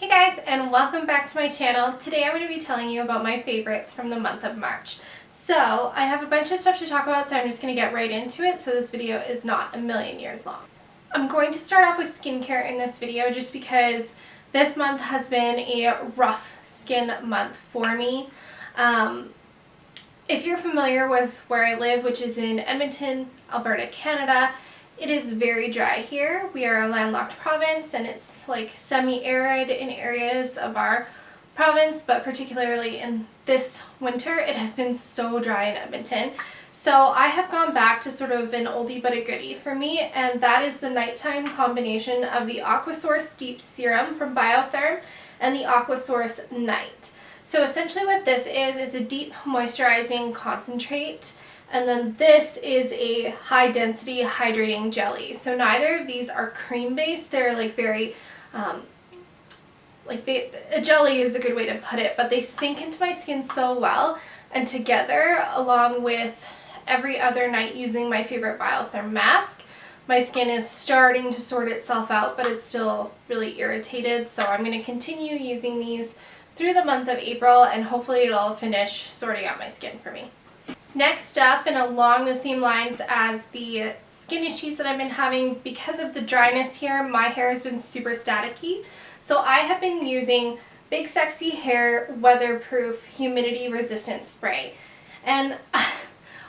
Hey guys, and welcome back to my channel. Today I'm going to be telling you about my favorites from the month of March. So I have a bunch of stuff to talk about, so I'm just going to get right into it so this video is not a million years long. I'm going to start off with skincare in this video just because this month has been a rough skin month for me. If you're familiar with where I live, which is in Edmonton, Alberta, Canada, it is very dry here. We are a landlocked province and it's like semi-arid in areas of our province, but particularly in this winter it has been so dry in Edmonton. So I have gone back to sort of an oldie but a goodie for me, and that is the nighttime combination of the Aquasource Deep Serum from Biotherm and the Aquasource Night. So essentially what this is a deep moisturizing concentrate, and then this is a high density hydrating jelly. So neither of these are cream based. They're like very, a jelly is a good way to put it, but they sink into my skin so well, and together along with every other night using my favorite Biotherm mask, my skin is starting to sort itself out, but it's still really irritated. So I'm going to continue using these through the month of April, and hopefully it'll finish sorting out my skin for me. Next up, and along the same lines as the skin issues that I've been having because of the dryness here, my hair has been super staticky. So I have been using Big Sexy Hair Weatherproof Humidity Resistant Spray. And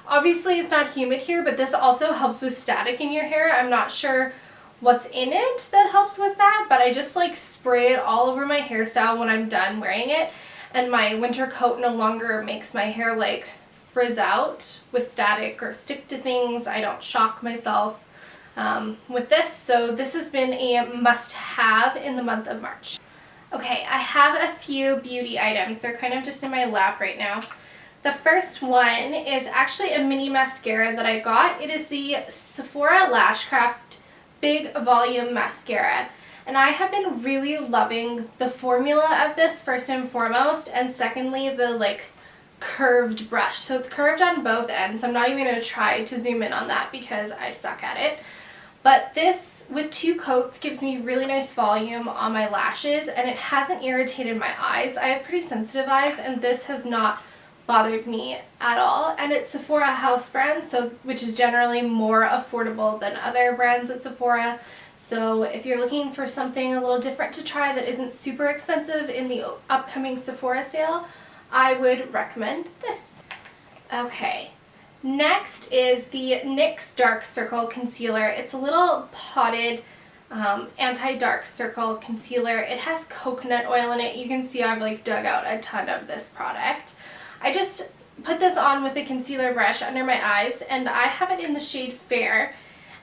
obviously it's not humid here, but this also helps with static in your hair. I'm not sure what's in it that helps with that, but I just like spray it all over my hairstyle when I'm done wearing it, and my winter coat no longer makes my hair like frizz out with static or stick to things. I don't shock myself with this, so this has been a must-have in the month of March. Okay, I have a few beauty items. They're kind of just in my lap right now. The first one is actually a mini mascara that I got. It is the Sephora Lashcraft Big Volume Mascara, and I have been really loving the formula of this first and foremost, and secondly the like curved brush. So it's curved on both ends. I'm not even going to try to zoom in on that because I suck at it. But this, with two coats, gives me really nice volume on my lashes, and it hasn't irritated my eyes. I have pretty sensitive eyes, and this has not bothered me at all. And it's Sephora house brand, so which is generally more affordable than other brands at Sephora. So if you're looking for something a little different to try that isn't super expensive in the upcoming Sephora sale, I would recommend this. Okay, next is the NYX Dark Circle Concealer. It's a little potted anti-dark circle concealer. It has coconut oil in it. You can see I've like dug out a ton of this product. I just put this on with a concealer brush under my eyes, and I have it in the shade Fair,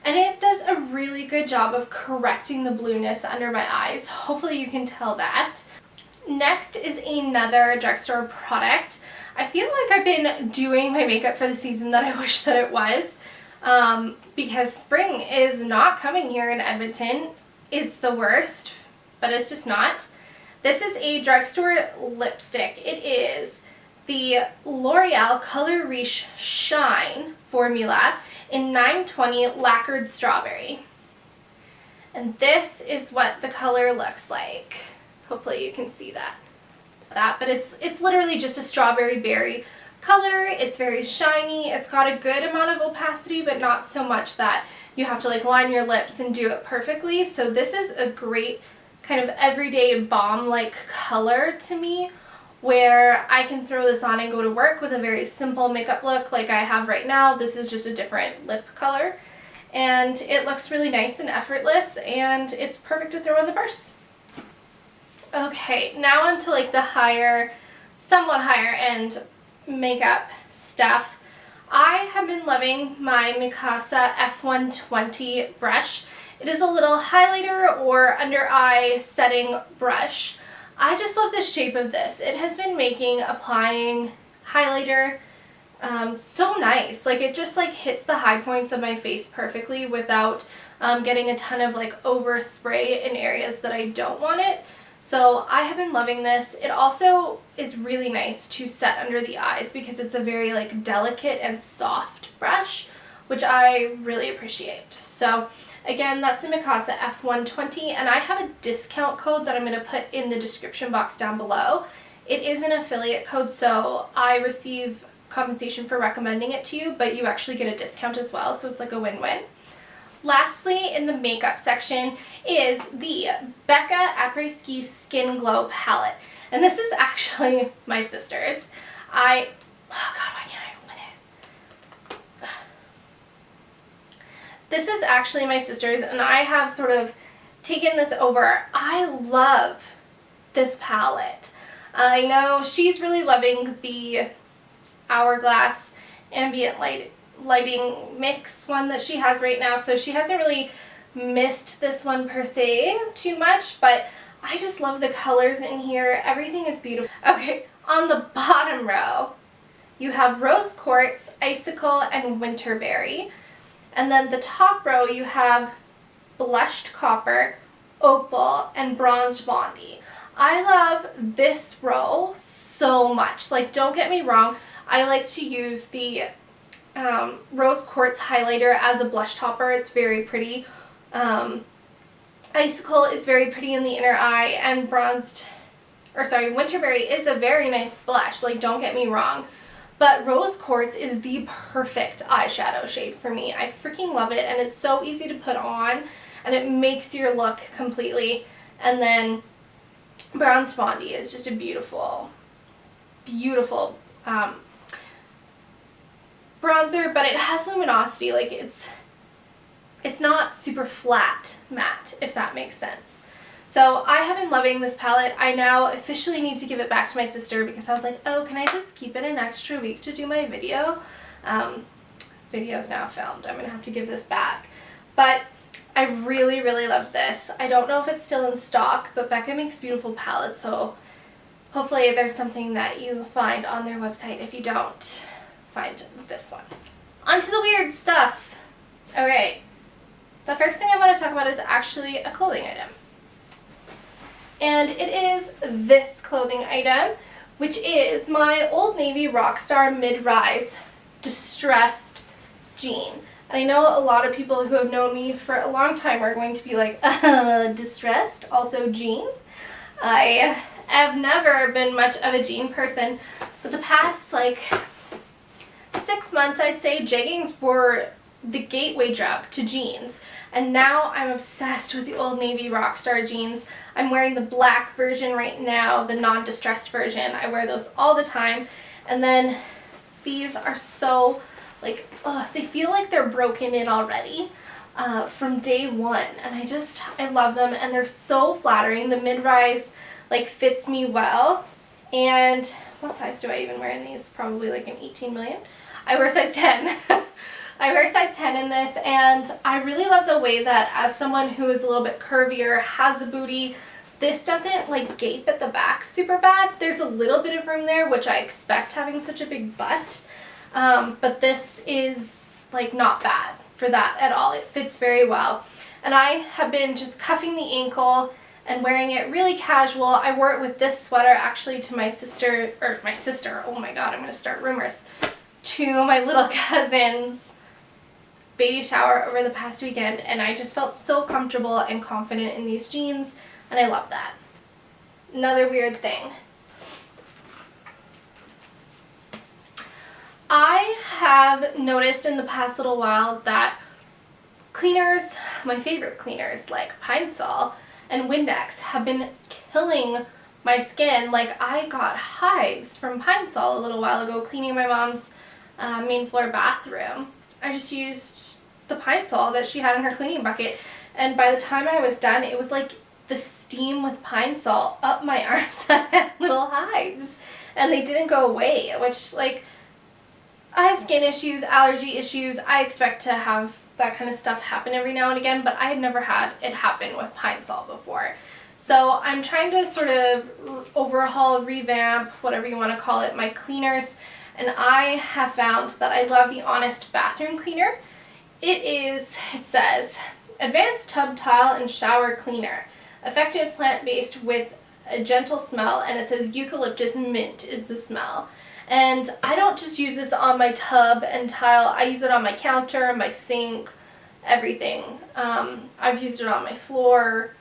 and it does a really good job of correcting the blueness under my eyes. Hopefully you can tell that. Next is another drugstore product. I feel like I've been doing my makeup for the season that I wish that it was, because spring is not coming here in Edmonton. It's the worst, but it's just not. This is a drugstore lipstick. It is the L'Oreal Color Riche Shine formula in 920 Lacquered Strawberry. And this is what the color looks like. Hopefully you can see that. But it's literally just a strawberry berry color. It's very shiny. It's got a good amount of opacity, but not so much that you have to like line your lips and do it perfectly. So this is a great kind of everyday balm-like color to me, where I can throw this on and go to work with a very simple makeup look like I have right now. This is just a different lip color, and it looks really nice and effortless, and it's perfect to throw in the purse. Okay, now onto like the somewhat higher end makeup stuff. I have been loving my Mikasa F120 brush. It is a little highlighter or under eye setting brush. I just love the shape of this. It has been making applying highlighter so nice. Like it just like hits the high points of my face perfectly without getting a ton of like overspray in areas that I don't want it. So I have been loving this. It also is really nice to set under the eyes because it's a very like delicate and soft brush, which I really appreciate. So Again, that's the Mikasa F120, and I have a discount code that I'm going to put in the description box down below. It is an affiliate code, so I receive compensation for recommending it to you, but you actually get a discount as well, so it's like a win-win. Lastly, in the makeup section is the Becca Après-Ski Skin Glow Palette. And this is actually my sister's. Oh god, why can't I open it? This is actually my sister's, and I have sort of taken this over. I love this palette. I know she's really loving the Hourglass Ambient Lighting Mix one that she has right now, so she hasn't really missed this one per se too much, but I just love the colors in here. Everything is beautiful. Okay, on the bottom row, you have Rose Quartz, Icicle, and Winterberry. And then the top row, you have Blushed Copper, Opal, and Bronzed Bondi. I love this row so much. Like, don't get me wrong, I like to use the Rose Quartz highlighter as a blush topper. It's very pretty. Icicle is very pretty in the inner eye, and Winterberry is a very nice blush, like, don't get me wrong. But Rose Quartz is the perfect eyeshadow shade for me. I freaking love it, and it's so easy to put on, and it makes your look completely. And then Bronzed Bondi is just a beautiful, beautiful bronzer, but it has luminosity. Like, it's not super flat matte, if that makes sense. So I have been loving this palette. I now officially need to give it back to my sister because I was like, oh, can I just keep it an extra week to do my video? Video's now filmed. I'm gonna have to give this back. But I really, really love this. I don't know if it's still in stock, but Becca makes beautiful palettes, so hopefully there's something that you find on their website if you don't find this one. On to the weird stuff. Okay, the first thing I want to talk about is actually a clothing item. And it is this clothing item, which is my Old Navy Rockstar mid-rise distressed jean. And I know a lot of people who have known me for a long time are going to be like, distressed, also jean? I have never been much of a jean person, but the past, like, 6 months, I'd say, jeggings were the gateway drug to jeans. And now I'm obsessed with the Old Navy Rockstar jeans. I'm wearing the black version right now, the non-distressed version. I wear those all the time. And then these are so, like, they feel like they're broken in already from day one. And I love them, and they're so flattering. The mid-rise, like, fits me well. And what size do I even wear in these? Probably like an 18 million. I wear size 10. I wear size 10 in this, and I really love the way that as someone who is a little bit curvier, has a booty, this doesn't like gape at the back super bad. There's a little bit of room there, which I expect having such a big butt, but this is like not bad for that at all. It fits very well. And I have been just cuffing the ankle and wearing it really casual. I wore it with this sweater actually to my sister, oh my god, I'm going to start rumors, to my little cousin's baby shower over the past weekend, and I just felt so comfortable and confident in these jeans, and I love that. Another weird thing. I have noticed in the past little while that cleaners, my favorite cleaners like Pine Sol and Windex, have been killing my skin. Like, I got hives from Pine Sol a little while ago cleaning my mom's main floor bathroom. I just used the Pine Sol that she had in her cleaning bucket, and by the time I was done, it was like the steam with Pine Sol up my arms. I had little hives, and they didn't go away, which, like, I have skin issues, allergy issues. I expect to have that kind of stuff happen every now and again, but I had never had it happen with Pine Sol before. So I'm trying to sort of overhaul, revamp, whatever you want to call it, my cleaners. And I have found that I love the Honest Bathroom Cleaner. It says, Advanced Tub Tile and Shower Cleaner. Effective plant-based with a gentle smell, and it says eucalyptus mint is the smell. And I don't just use this on my tub and tile, I use it on my counter, my sink, everything. I've used it on my floor,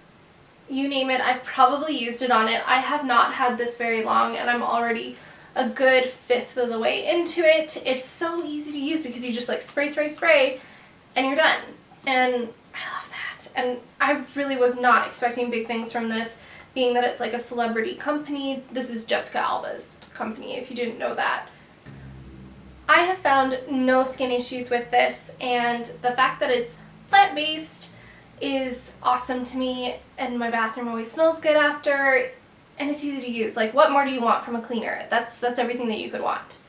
you name it, I've probably used it on it. I have not had this very long and I'm already a good fifth of the way into it. It's so easy to use because you just like spray, spray, spray and you're done. And I love that. And I really was not expecting big things from this, being that it's like a celebrity company. This is Jessica Alba's company, if you didn't know that. I have found no skin issues with this, and the fact that it's plant-based is awesome to me, and my bathroom always smells good after, and it's easy to use. Like, what more do you want from a cleaner? That's everything that you could want.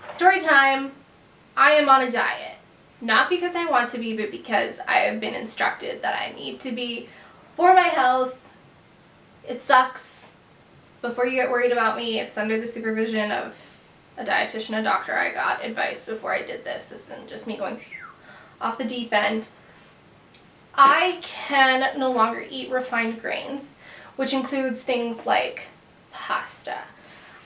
Story time. I am on a diet. Not because I want to be, but because I have been instructed that I need to be for my health. It sucks. Before you get worried about me, it's under the supervision of a dietitian, a doctor. I got advice before I did this. This isn't just me going off the deep end. I can no longer eat refined grains, which includes things like pasta.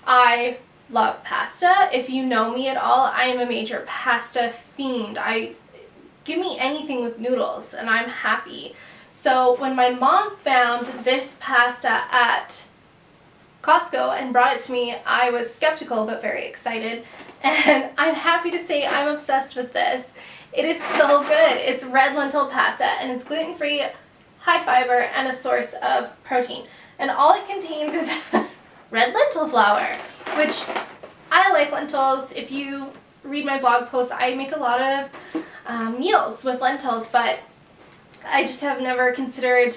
I love pasta. If you know me at all, I am a major pasta fiend. Give me anything with noodles and I'm happy. So when my mom found this pasta at Costco and brought it to me, I was skeptical but very excited, and I'm happy to say I'm obsessed with this. It is so good. It's red lentil pasta and it's gluten-free, high fiber, and a source of protein. And all it contains is red lentil flour, which I like lentils. If you read my blog posts, I make a lot of meals with lentils, but I just have never considered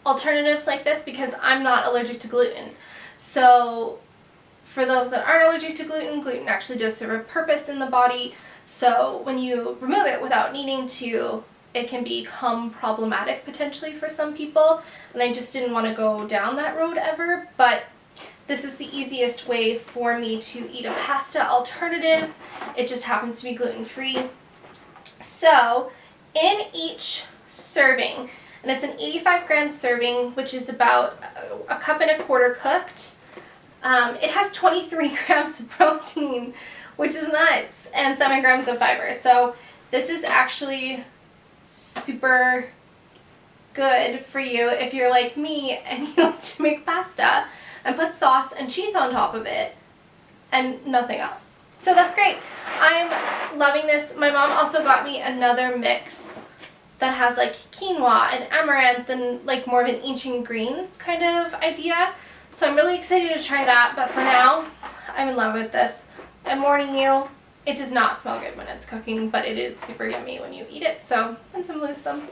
alternatives like this because I'm not allergic to gluten. So for those that aren't allergic to gluten, gluten actually does serve a purpose in the body. So when you remove it without needing to, it can become problematic potentially for some people. And I just didn't want to go down that road ever. But this is the easiest way for me to eat a pasta alternative. It just happens to be gluten-free. So in each serving, and it's an 85-gram serving, which is about a cup and a quarter cooked. It has 23 grams of protein, which is nuts, and 7 grams of fiber. So this is actually super good for you if you're like me and you like to make pasta and put sauce and cheese on top of it and nothing else. So that's great. I'm loving this. My mom also got me another mix that has like quinoa and amaranth and like more of an ancient greens kind of idea. So I'm really excited to try that, but for now, I'm in love with this. I'm warning you, it does not smell good when it's cooking, but it is super yummy when you eat it, so send some loose some.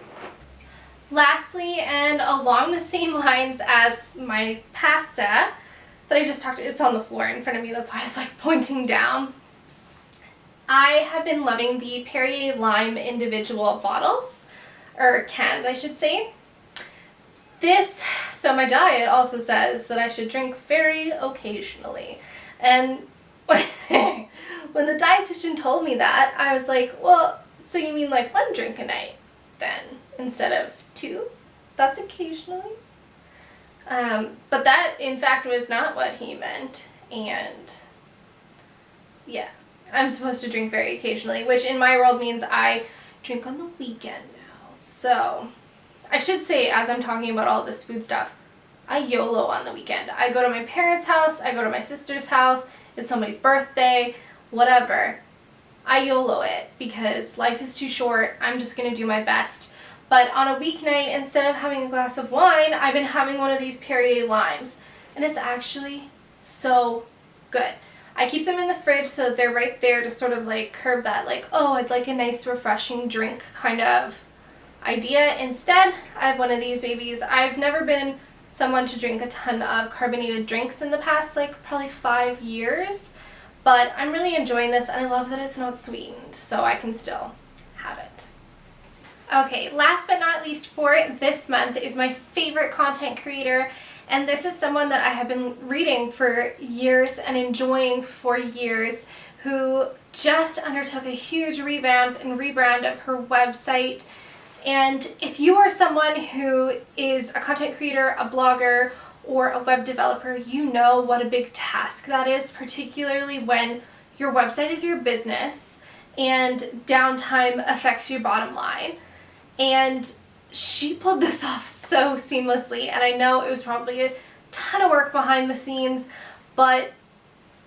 Lastly, and along the same lines as my pasta that I just talked to, it's on the floor in front of me, that's why I was like pointing down. I have been loving the Perrier Lime individual bottles, or cans I should say. So my diet also says that I should drink very occasionally. And when the dietitian told me that, I was like, well, so you mean like 1 drink a night then, instead of 2? That's occasionally. But that, in fact, was not what he meant. And yeah, I'm supposed to drink very occasionally, which in my world means I drink on the weekend now. So I should say, as I'm talking about all this food stuff, I YOLO on the weekend. I go to my parents' house, I go to my sister's house, it's somebody's birthday, whatever. I YOLO it because life is too short. I'm just going to do my best. But on a weeknight, instead of having a glass of wine, I've been having one of these Perrier Limes. And it's actually so good. I keep them in the fridge so that they're right there to sort of like curb that like, oh, I'd like a nice refreshing drink kind of idea. Instead, I have one of these babies. I've never been someone to drink a ton of carbonated drinks in the past like probably 5 years, but I'm really enjoying this and I love that it's not sweetened, so I can still have it. Okay, last but not least for this month is my favorite content creator, and this is someone that I have been reading for years and enjoying for years, who just undertook a huge revamp and rebrand of her website. And if you are someone who is a content creator, a blogger, or a web developer, you know what a big task that is, particularly when your website is your business and downtime affects your bottom line. And she pulled this off so seamlessly, and I know it was probably a ton of work behind the scenes, but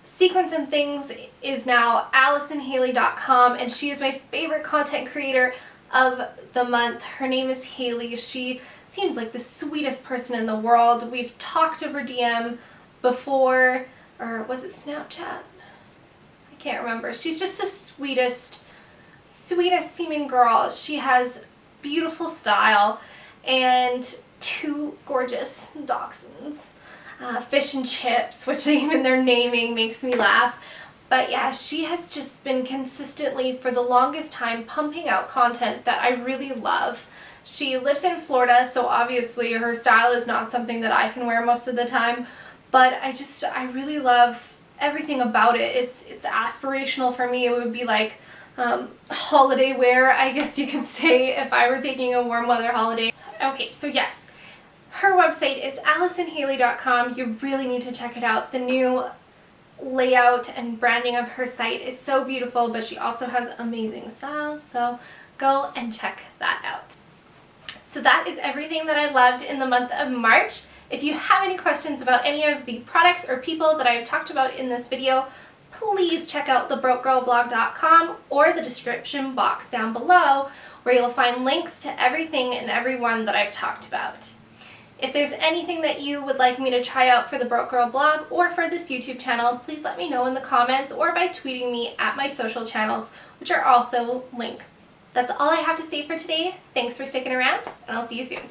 Sequence and Things is now AllisonHelllllooo.com, and she is my favorite content creator of the month. Her name is Haley. She seems like the sweetest person in the world. We've talked over DM before, or was it Snapchat? I can't remember. She's just the sweetest seeming girl. She has beautiful style and two gorgeous dachshunds. Fish and Chips, which even their naming makes me laugh. But yeah, she has just been consistently for the longest time pumping out content that I really love. She lives in Florida, so obviously her style is not something that I can wear most of the time, but I really love everything about it. It's aspirational for me. It would be like holiday wear, I guess you could say, if I were taking a warm weather holiday. Okay, so yes. Her website is AllisonHelllllooo.com. You really need to check it out. The new layout and branding of her site is so beautiful, but she also has amazing style, so go and check that out. So that is everything that I loved in the month of March. If you have any questions about any of the products or people that I've talked about in this video, please check out thebrokeGirlblog.com or the description box down below, where you'll find links to everything and everyone that I've talked about. If there's anything that you would like me to try out for the Broke Girl blog or for this YouTube channel, please let me know in the comments or by tweeting me at my social channels, which are also linked. That's all I have to say for today. Thanks for sticking around, and I'll see you soon.